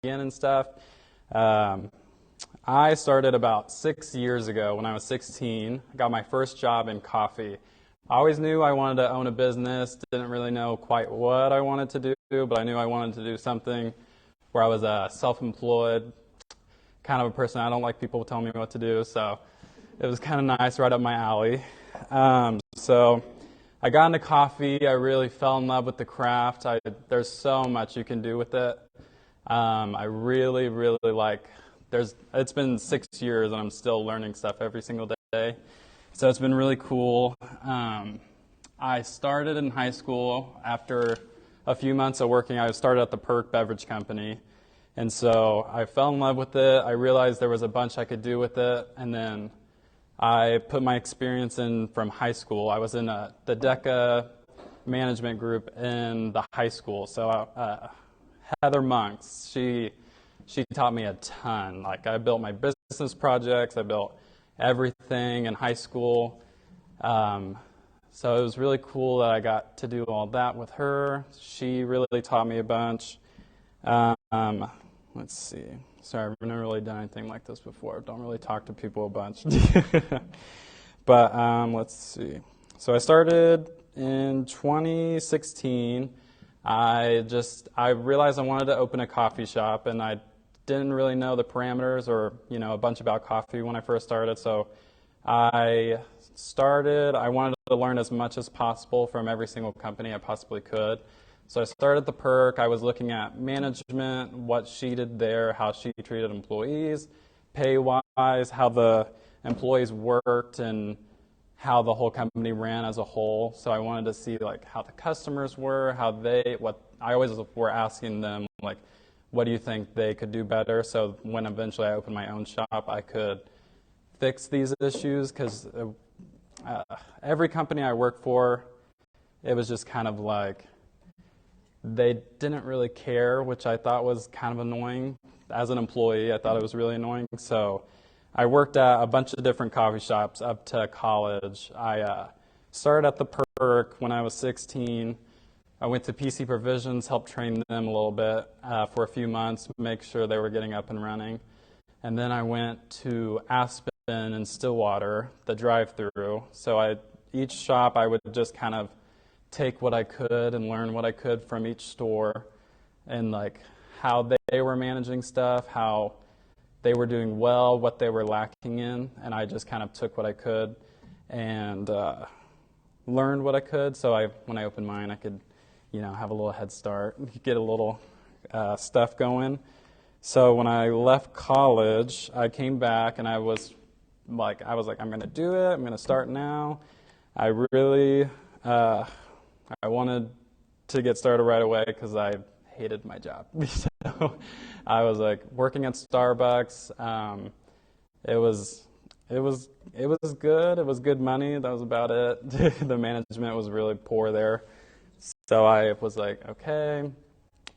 in and stuff. I started about 6 years ago when I was 16. I got my first job in coffee. I always knew I wanted to own a business, didn't really know quite what I wanted to do, but I knew I wanted to do something where I was self-employed, kind of a person. I don't like people telling me what to do, so it was kind of nice, right up my alley. So I got into coffee. I really fell in love with the craft. There's so much you can do with it. I really, really like. It's been 6 years and I'm still learning stuff every single day. So it's been really cool. I started in high school. After a few months of working, I started at the Perk Beverage Company. And so I fell in love with it. I realized there was a bunch I could do with it. And then I put my experience in from high school. I was in the DECA management group in the high school. So Heather Monks, she taught me a ton. Like, I built my business projects, I built everything in high school. So it was really cool that I got to do all that with her. She really taught me a bunch. Let's see. Sorry, I've never really done anything like this before. Don't really talk to people a bunch. But let's see. So I started in 2016. I realized I wanted to open a coffee shop, and I didn't really know the parameters or a bunch about coffee when I first started. So I wanted to learn as much as possible from every single company I possibly could. So I started the Perk. I was looking at management, what she did there, how she treated employees, pay-wise, how the employees worked, and how the whole company ran as a whole. So I wanted to see how the customers were, what I always were asking them, what do you think they could do better? So when eventually I opened my own shop, I could fix these issues, because every company I worked for, it was just kind of they didn't really care, which I thought was kind of annoying. As an employee, I thought it was really annoying. So I worked at a bunch of different coffee shops up to college. I started at the Perk when I was 16. I went to PC Provisions, helped train them a little bit for a few months, make sure they were getting up and running. And then I went to Aspen and Stillwater, the Drivethru. So each shop I would just kind of take what I could and learn what I could from each store, and how they were managing stuff, how they were doing well, what they were lacking in, and I just kind of took what I could and learned what I could. So when I opened mine, I could have a little head start, get a little stuff going. So when I left college, I came back and I was like, I'm going to do it. I'm going to start now. I really, I wanted to get started right away because I hated my job. So I was working at Starbucks. It was good. It was good money. That was about it. The management was really poor there. So I was okay.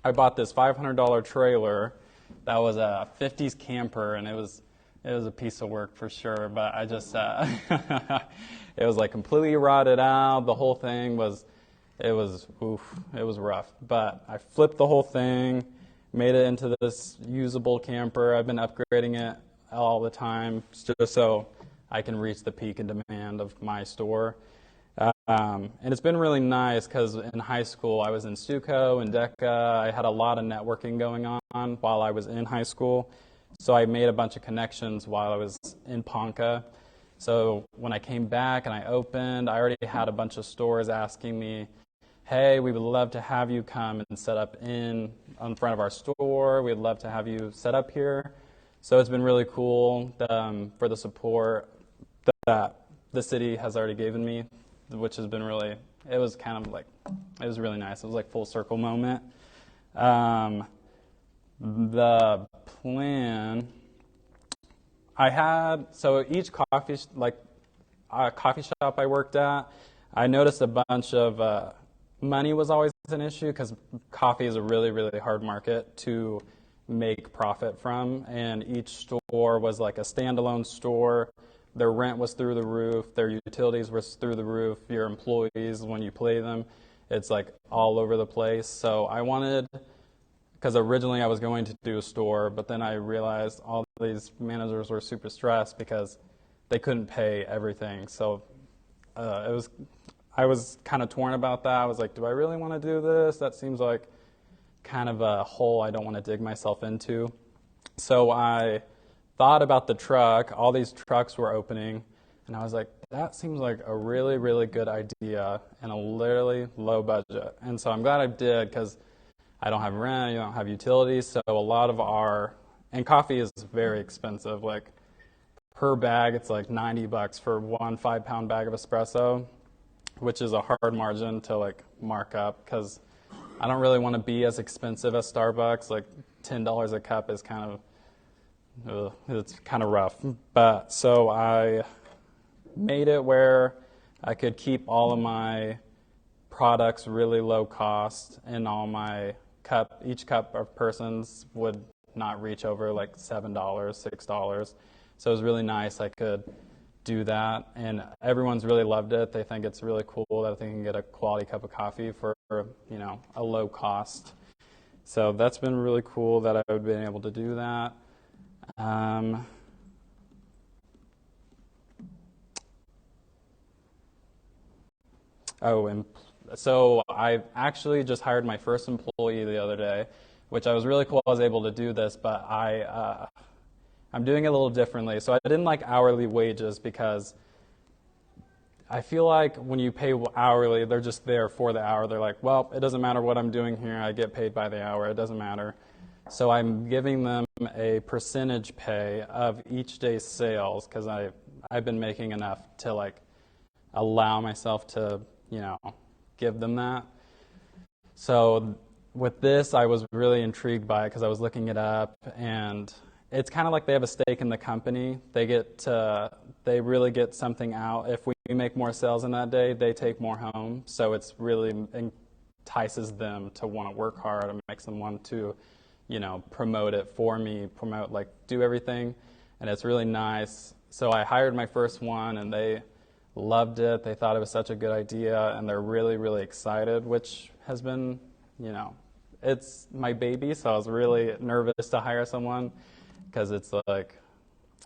I bought this $500 trailer that was a 50s camper, and it was a piece of work for sure. But I just it was completely rotted out. The whole thing was it was rough. But I flipped the whole thing, made it into this usable camper. I've been upgrading it all the time just so I can reach the peak in demand of my store. And it's been really nice because in high school I was in Suco and DECA. I had a lot of networking going on while I was in high school. So I made a bunch of connections while I was in Ponca. So when I came back and I opened, I already had a bunch of stores asking me, hey, we would love to have you come and set up in front of our store. We'd love to have you set up here. So it's been really cool for the support that the city has already given me, which has been it was really nice. It was full circle moment. The plan I had, so each coffee shop I worked at, I noticed a bunch of money was always an issue because coffee is a really, really hard market to make profit from, and each store was a standalone store. Their rent was through the roof. Their utilities were through the roof. Your employees, when you pay them, it's all over the place. So I wanted because originally I was going to do a store, but then I realized all these managers were super stressed because they couldn't pay everything. So I was kind of torn about that. I was like, do I really want to do this? That seems like kind of a hole I don't want to dig myself into. So I thought about the truck. All these trucks were opening, and I was like, that seems like a really, really good idea and a literally low budget. And so I'm glad I did, because I don't have rent, I don't have utilities, so a lot of and coffee is very expensive. Like per bag, it's like $90 for one 5-pound bag of espresso, which is a hard margin to like mark up, because I don't really want to be as expensive as Starbucks. Like $10 a cup is it's kind of rough. But so I made it where I could keep all of my products really low cost, and each cup of persons would not reach over like $7, $6. So it was really nice. I could do that, and everyone's really loved it. They think it's really cool that they can get a quality cup of coffee for, a low cost. So that's been really cool that I've been able to do that. And so I actually just hired my first employee the other day, which I was really cool I was able to do this, but I'm doing it a little differently. So I didn't like hourly wages, because I feel like when you pay hourly, they're just there for the hour. They're like, well, it doesn't matter what I'm doing here. I get paid by the hour. It doesn't matter. So I'm giving them a percentage pay of each day's sales, because I've been making enough to like allow myself to, give them that. So with this, I was really intrigued by it, because I was looking it up, and it's kind of like they have a stake in the company. They really get something out. If we make more sales in that day, they take more home. So it's really entices them to want to work hard, and makes them want to, promote it for me, do everything. And it's really nice. So I hired my first one, and they loved it. They thought it was such a good idea, and they're really, really excited, which has been, it's my baby. So I was really nervous to hire someone, because it's like,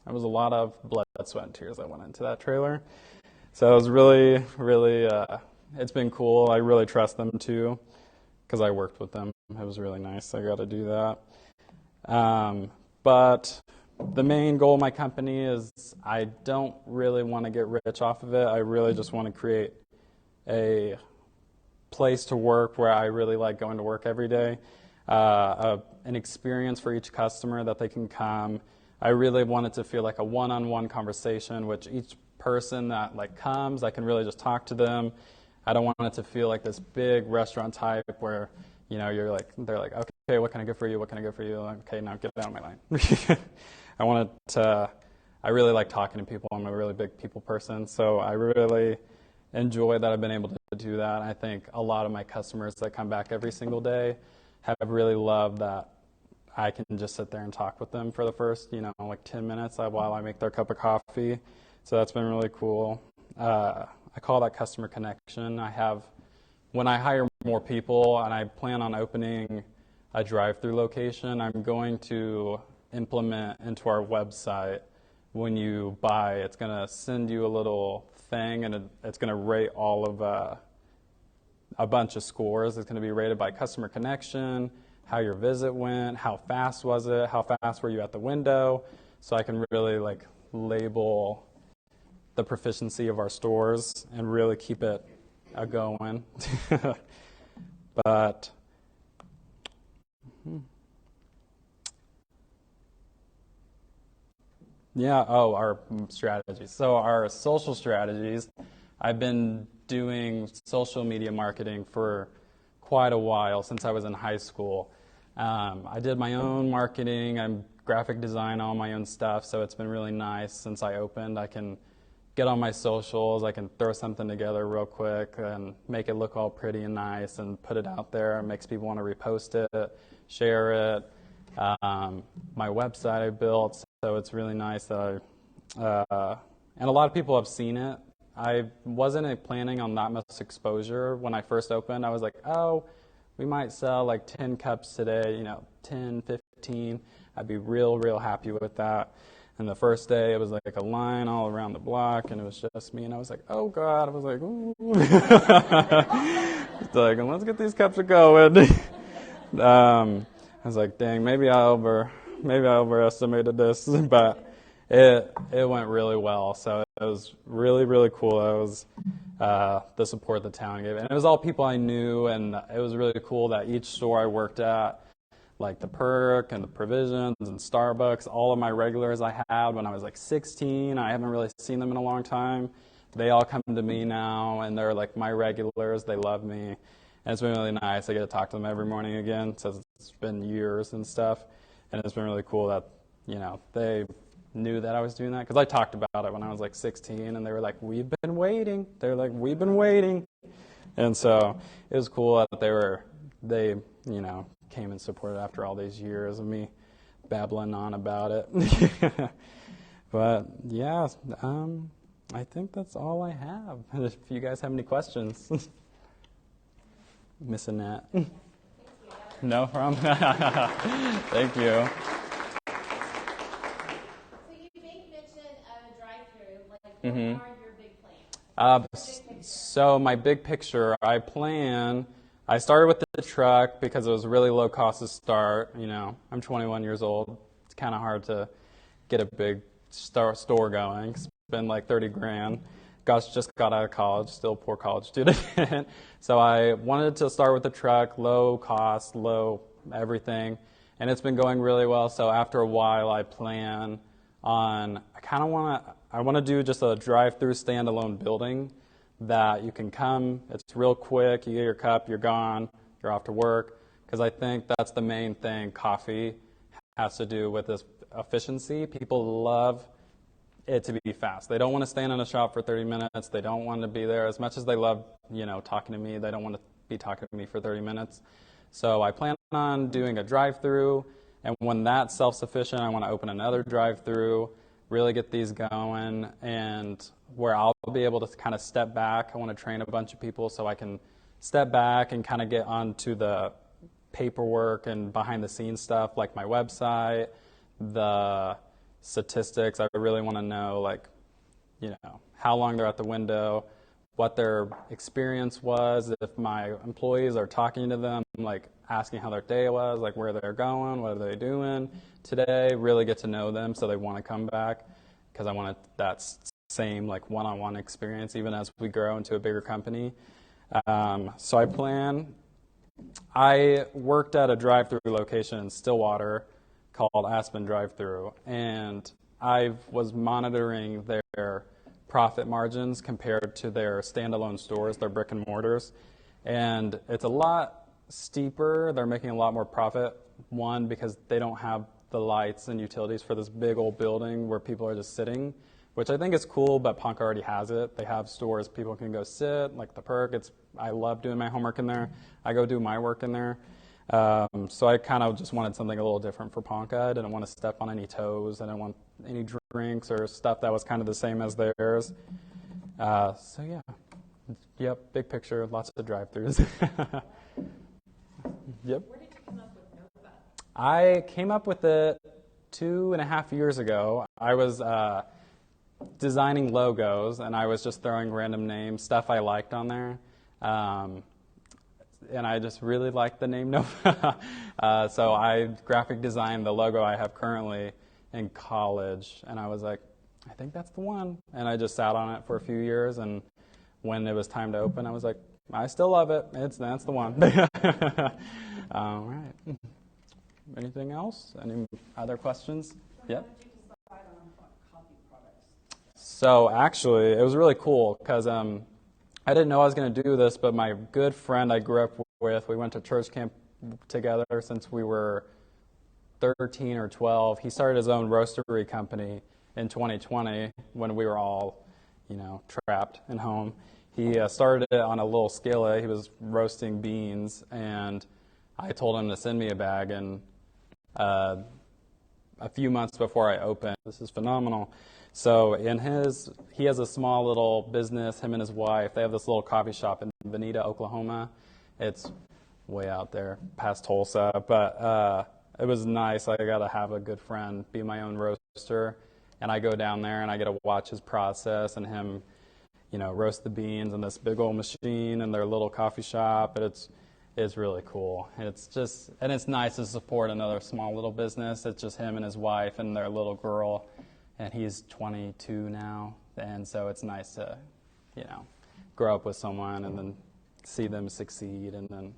there was a lot of blood, sweat, and tears that went into that trailer. So it was really, really, it's been cool. I really trust them too, because I worked with them. It was really nice. I got to do that. But the main goal of my company is I don't really want to get rich off of it. I really just want to create a place to work where I really like going to work every day. An experience for each customer that they can come. I really want it to feel like a one-on-one conversation, which each person that comes, I can really just talk to them. I don't want it to feel like this big restaurant type where, they're like, okay, what can I get for you? What can I get for you? Like, okay, now get out of my line. I really like talking to people. I'm a really big people person, so I really enjoy that I've been able to do that. I think a lot of my customers that come back every single day have really loved that I can just sit there and talk with them for the first, 10 minutes while I make their cup of coffee. So that's been really cool. I call that customer connection. When I hire more people and I plan on opening a drive-through location, I'm going to implement into our website, when you buy, it's going to send you a little thing, and it's going to rate all of a bunch of scores. It's going to be rated by customer connection, how your visit went, how fast was it, how fast were you at the window, so I can really label the proficiency of our stores and really keep it going. But yeah, our strategies. So our social strategies, I've been doing social media marketing for quite a while, since I was in high school. I did my own marketing. I'm graphic design, all my own stuff, so it's been really nice since I opened. I can get on my socials, I can throw something together real quick and make it look all pretty and nice and put it out there. It makes people want to repost it, share it. My website I built, so it's really nice that and a lot of people have seen it. I wasn't planning on that much exposure when I first opened. I was like, we might sell like 10 cups today, 10, 15. I'd be real happy with that. And the first day, it was like a line all around the block, and it was just me, and I was like, oh, God. I was like, ooh. It's like, let's get these cups going. I was like, dang, maybe I overestimated this, but it went really well. So it was really cool. It was the support the town gave, and it was all people I knew, and it was really cool that each store I worked at, like the Perk and the Provisions and Starbucks, all of my regulars I had when I was like 16. I haven't really seen them in a long time. They all come to me now, and they're like my regulars. They love me. And it's been really nice. I get to talk to them every morning again, since it's been years and stuff. And it's been really cool that, they knew that I was doing that. Because I talked about it when I was like 16, and they were like, we've been waiting. They're like, we've been waiting. And so it was cool that they came and supported after all these years of me babbling on about it. But yeah, I think that's all I have. If you guys have any questions. Miss Annette. No problem. Thank you. So you mentioned Drivethru. What are your big plans? So my big picture, I started with the truck because it was really low cost to start. I'm 21 years old. It's kind of hard to get a big store going. It's been like 30 grand. Just got out of college, still a poor college student. So I wanted to start with the truck, low cost, low everything. And it's been going really well. So after a while, I plan on, I want to do just a drive-through standalone building that you can come, it's real quick, you get your cup, you're gone, you're off to work. Because I think that's the main thing coffee has to do with this efficiency. People love it to be fast. They don't want to stand in a shop for 30 minutes. They don't want to be there. As much as they love, talking to me, they don't want to be talking to me for 30 minutes. So I plan on doing a drive-through, and when that's self-sufficient, I want to open another drive-through, really get these going, and where I'll be able to kind of step back. I want to train a bunch of people so I can step back and kind of get onto the paperwork and behind-the-scenes stuff, like my website, the statistics. I really want to know, how long they're at the window, what their experience was, if my employees are talking to them, asking how their day was, where they're going, what are they doing today, really get to know them so they want to come back, because I want that same one-on-one experience even as we grow into a bigger company. So I worked at a drive-through location in Stillwater called Aspen Drivethru, and I was monitoring their profit margins compared to their standalone stores, their brick and mortars, and it's a lot steeper. They're making a lot more profit, one, because they don't have the lights and utilities for this big old building where people are just sitting, which I think is cool, but Ponca already has it. They have stores people can go sit, like the Perk. I love doing my homework in there. I go do my work in there. So I kind of just wanted something a little different for Ponca. I didn't want to step on any toes. I didn't want any drinks or stuff that was kind of the same as theirs. So yeah, yep, big picture, lots of drive-thrus. Yep. Where did you come up with Nova? I came up with it 2.5 years ago. I was designing logos, and I was just throwing random names, stuff I liked on there. And I just really liked the name Nova. So I graphic designed the logo I have currently in college, and I was like, I think that's the one. And I just sat on it for a few years, and when it was time to open, I was like, I still love it. That's the one. All right. Anything else? Any other questions? Yep. How did you decide on what coffee products? So actually, it was really cool because I didn't know I was going to do this, but my good friend I grew up with, we went to church camp together since we were 13 or 12. He started his own roastery company in 2020 when we were all, trapped at home. He started it on a little skillet. He was roasting beans, and I told him to send me a bag, and a few months before I opened, this is phenomenal. So he has a small little business, him and his wife. They have this little coffee shop in Veneta, Oklahoma. It's way out there past Tulsa. But it was nice. I got to have a good friend be my own roaster. And I go down there and I get to watch his process and him, roast the beans in this big old machine in their little coffee shop. And it's really cool. And it's nice to support another small little business. It's just him and his wife and their little girl. And he's 22 now. And so it's nice to, grow up with someone and then see them succeed. And then,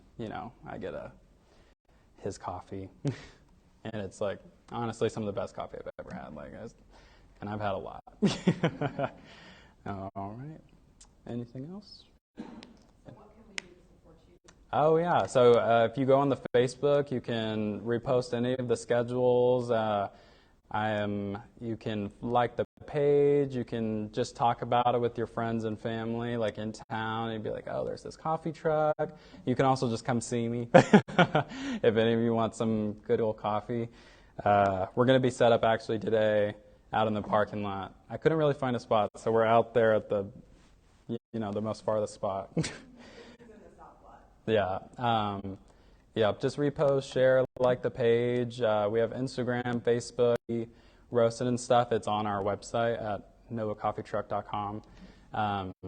I get his coffee. And it's like, honestly, some of the best coffee I've ever had. And I've had a lot. All right. Anything else? So what can we do to support you? Oh, yeah. So if you go on the Facebook, you can repost any of the schedules. You can like the page. You can just talk about it with your friends and family, like in town. You'd be like, oh, there's this coffee truck. You can also just come see me if any of you want some good old coffee. We're going to be set up actually today out in the parking lot. I couldn't really find a spot, so we're out there at the most farthest spot. Yeah. Just repost, share, like the page. We have Instagram, Facebook, roasted and stuff. It's on our website at novacoffeetruck.com.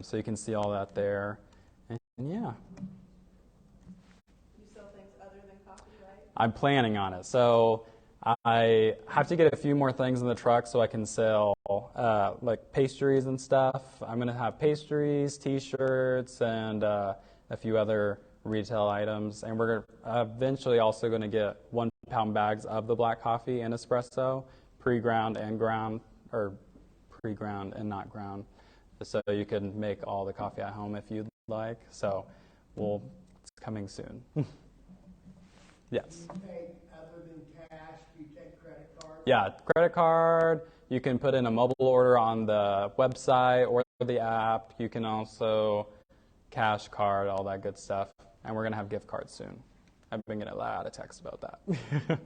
So you can see all that there. And yeah. You sell things other than coffee, right? I'm planning on it. So I have to get a few more things in the truck so I can sell like pastries and stuff. I'm going to have pastries, T-shirts, and a few other retail items. And we're eventually also going to get 1-pound bags of the black coffee and espresso, pre-ground and ground, or pre-ground and not ground. So you can make all the coffee at home if you'd like. So it's coming soon. Yes. Do you pay other than cash? Do you take credit card? Yeah, credit card. You can put in a mobile order on the website or the app. You can also cash card, all that good stuff. And we're going to have gift cards soon. I've been getting a lot of texts about that.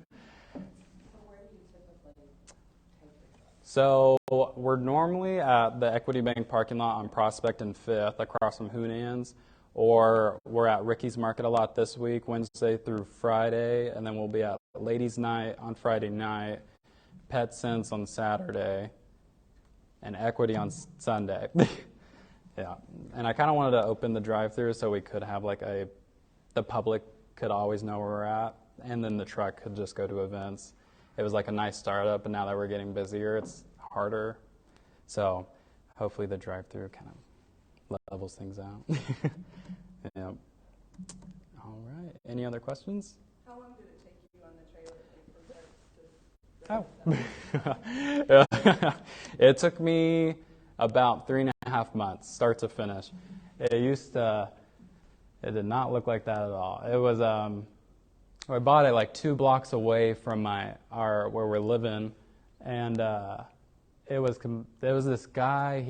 So we're normally at the Equity Bank parking lot on Prospect and 5th across from Hoonan's. Or we're at Ricky's Market a lot this week, Wednesday through Friday. And then we'll be at Ladies' Night on Friday night, Pet Sense on Saturday, and Equity on Sunday. Yeah. And I kind of wanted to open the drive-thru so we could have the public could always know where we're at. And then the truck could just go to events. It was like a nice startup, and now that we're getting busier, it's harder. So hopefully the drive-thru kind of levels things out. Yeah. All right. Any other questions? How long did it take you on the trailer from start to It took me about 3.5 months, start to finish. It did not look like that at all. It was, I bought it like 2 blocks away from where we're living, and it was this guy.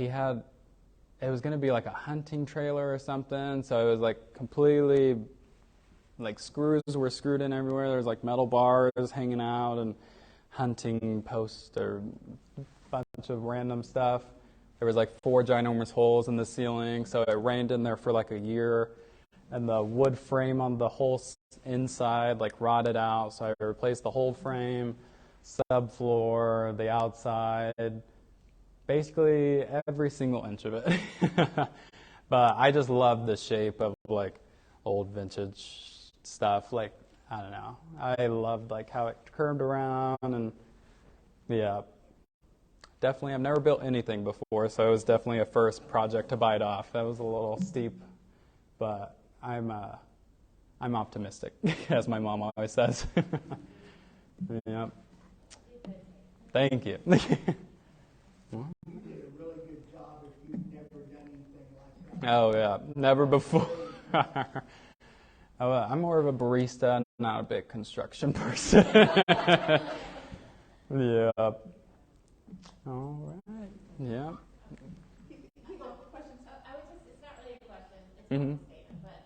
It was going to be like a hunting trailer or something, so it was like completely, like screws were screwed in everywhere. There was like metal bars hanging out and hunting posts or a bunch of random stuff. There was like 4 ginormous holes in the ceiling, so it rained in there for like a year. And the wood frame on the whole inside like rotted out, so I replaced the whole frame, subfloor, the outside, basically every single inch of it. But I just love the shape of like old vintage stuff. Like, I don't know. I loved like how it curved around, and yeah. Definitely, I've never built anything before, so it was definitely a first project to bite off. That was a little steep, but I'm optimistic, as my mom always says. Yeah. Thank you. You did a really good job if you've never done anything like that. Oh yeah, never before. I'm more of a barista, not a big construction person. Yeah. All right. Yeah. Questions? It's not really a question. It's a statement. But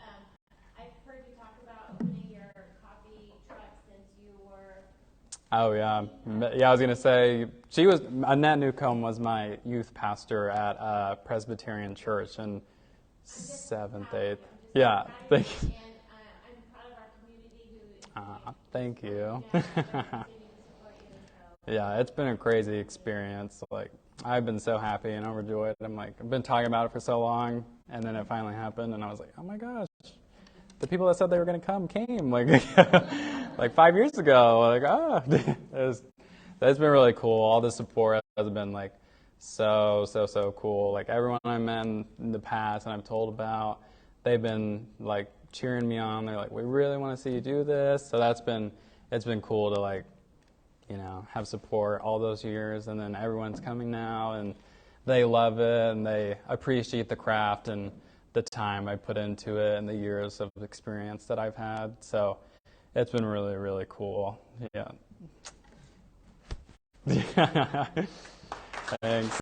I've heard you talk about opening your coffee truck since you were. Oh yeah. Yeah, I was gonna say Annette Newcomb was my youth pastor at Presbyterian Church in 7th, 8th. Yeah. Thank you. And I'm proud of our Thank you. Yeah, and continue to support you. So Yeah, it's been a crazy experience. Like, I've been so happy and overjoyed. I've been talking about it for so long, and then it finally happened, and I was like, oh my gosh, the people that said they were going to come came, like 5 years ago. That's been really cool. All the support has been like so cool. Like everyone I met in the past and I've told about, they've been like cheering me on. They're like, we really want to see you do this. So it's been cool to like, have support all those years, and then everyone's coming now and they love it and they appreciate the craft and the time I put into it and the years of experience that I've had. So it's been really, really cool. Yeah. Thanks.